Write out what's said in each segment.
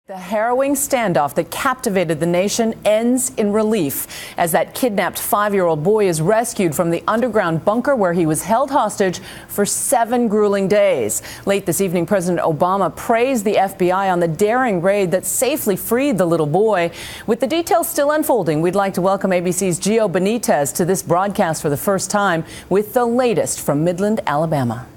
The harrowing standoff that captivated the nation ends in relief as that kidnapped 5-year-old boy is rescued from the underground bunker where he was held hostage for 7 grueling days. Late this evening, President Obama praised the FBI on the daring raid that safely freed the little boy. With the details still unfolding, we'd like to welcome ABC's Gio Benitez to this broadcast for the first time with the latest from Midland, Alabama.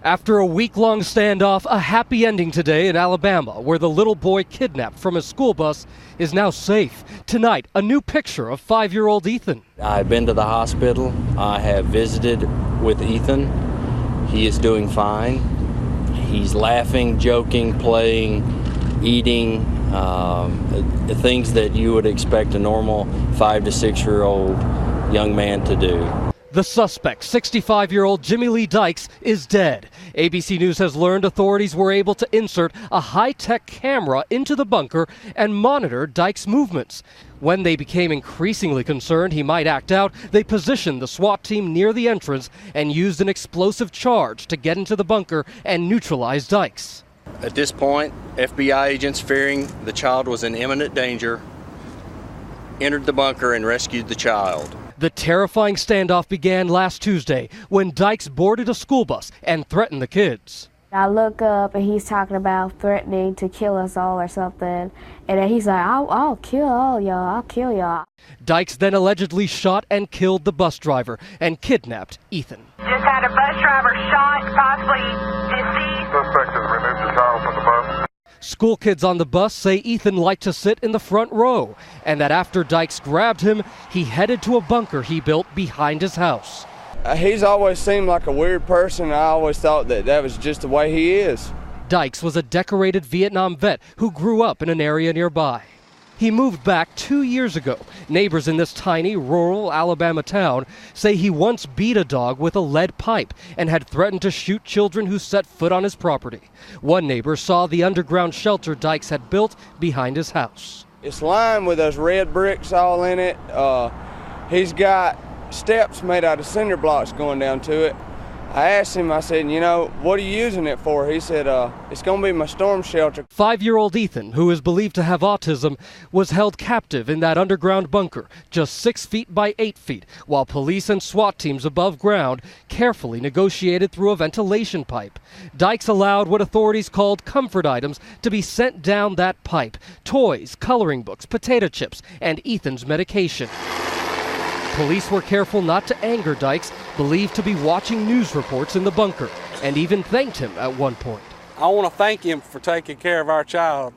After a week-long standoff, a happy ending today in Alabama, where the little boy kidnapped from a school bus is now safe. Tonight, a new picture of 5-year-old Ethan. I've been to the hospital. I have visited with Ethan. He is doing fine. He's laughing, joking, playing, eating, the things that you would expect a normal 5 to 6-year-old young man to do. The suspect, 65-year-old Jimmy Lee Dykes, is dead. ABC News has learned authorities were able to insert a high-tech camera into the bunker and monitor Dykes' movements. When they became increasingly concerned he might act out, they positioned the SWAT team near the entrance and used an explosive charge to get into the bunker and neutralize Dykes. At this point, FBI agents, fearing the child was in imminent danger, entered the bunker and rescued the child. The terrifying standoff began last Tuesday when Dykes boarded a school bus and threatened the kids. I look up and he's talking about threatening to kill us all or something. And then he's like, I'll kill all y'all, I'll kill y'all. Dykes then allegedly shot and killed the bus driver and kidnapped Ethan. Just had a bus driver shot, possibly deceased. Suspect has removed the child from the bus. School kids on the bus say Ethan liked to sit in the front row and that after Dykes grabbed him, he headed to a bunker he built behind his house. He's always seemed like a weird person. I always thought that was just the way he is. Dykes was a decorated Vietnam vet who grew up in an area nearby. He moved back 2 years ago. Neighbors in this tiny, rural Alabama town say he once beat a dog with a lead pipe and had threatened to shoot children who set foot on his property. One neighbor saw the underground shelter Dykes had built behind his house. It's lined with those red bricks all in it. He's got steps made out of cinder blocks going down to it. I asked him, I said, you know, what are you using it for? He said, it's going to be my storm shelter. 5-year-old Ethan, who is believed to have autism, was held captive in that underground bunker, just 6 feet by 8 feet, while police and SWAT teams above ground carefully negotiated through a ventilation pipe. Dykes allowed what authorities called comfort items to be sent down that pipe: toys, coloring books, potato chips, and Ethan's medication. Police were careful not to anger Dykes, believed to be watching news reports in the bunker, and even thanked him at one point. I want to thank him for taking care of our child.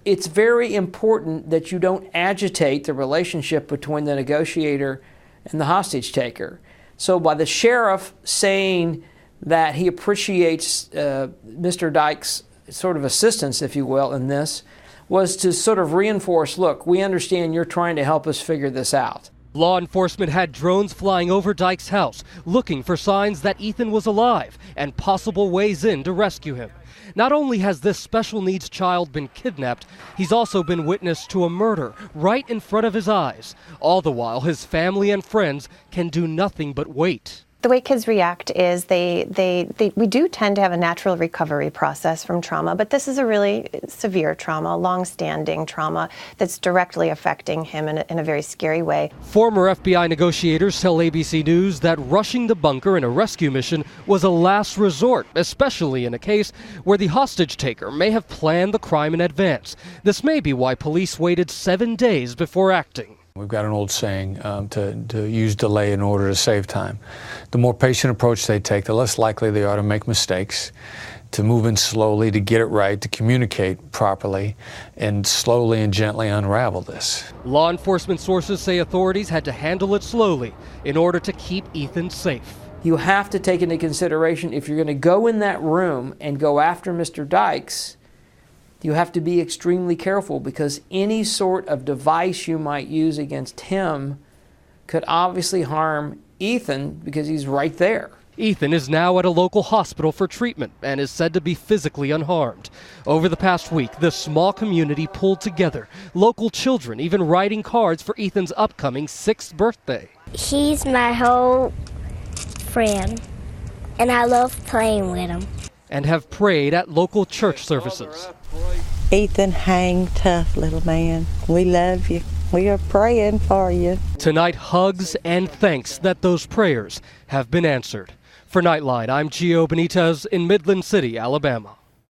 It's very important that you don't agitate the relationship between the negotiator and the hostage taker. So by the sheriff saying that he appreciates Mr. Dykes' sort of assistance, if you will, in this, was to sort of reinforce, look, we understand you're trying to help us figure this out. Law enforcement had drones flying over Dykes' house, looking for signs that Ethan was alive and possible ways in to rescue him. Not only has this special needs child been kidnapped, he's also been witness to a murder right in front of his eyes. All the while, his family and friends can do nothing but wait. The way kids react is we do tend to have a natural recovery process from trauma, but this is a really severe trauma, long-standing trauma that's directly affecting him in a very scary way. Former FBI negotiators tell ABC News that rushing the bunker in a rescue mission was a last resort, especially in a case where the hostage taker may have planned the crime in advance. This may be why police waited 7 days before acting. We've got an old saying to use delay in order to save time. The more patient approach they take, the less likely they are to make mistakes, to move in slowly, to get it right, to communicate properly, and slowly and gently unravel this. Law enforcement sources say authorities had to handle it slowly in order to keep Ethan safe. You have to take into consideration, if you're going to go in that room and go after Mr. Dykes, you have to be extremely careful, because any sort of device you might use against him could obviously harm Ethan because he's right there. Ethan is now at a local hospital for treatment and is said to be physically unharmed. Over the past week, the small community pulled together, local children even writing cards for Ethan's upcoming 6th birthday. He's my whole friend, and I love playing with him. And have prayed at local church services. Ethan, hang tough, little man. We love you. We are praying for you. Tonight, hugs and thanks that those prayers have been answered. For Nightline, I'm Gio Benitez in Midland City, Alabama.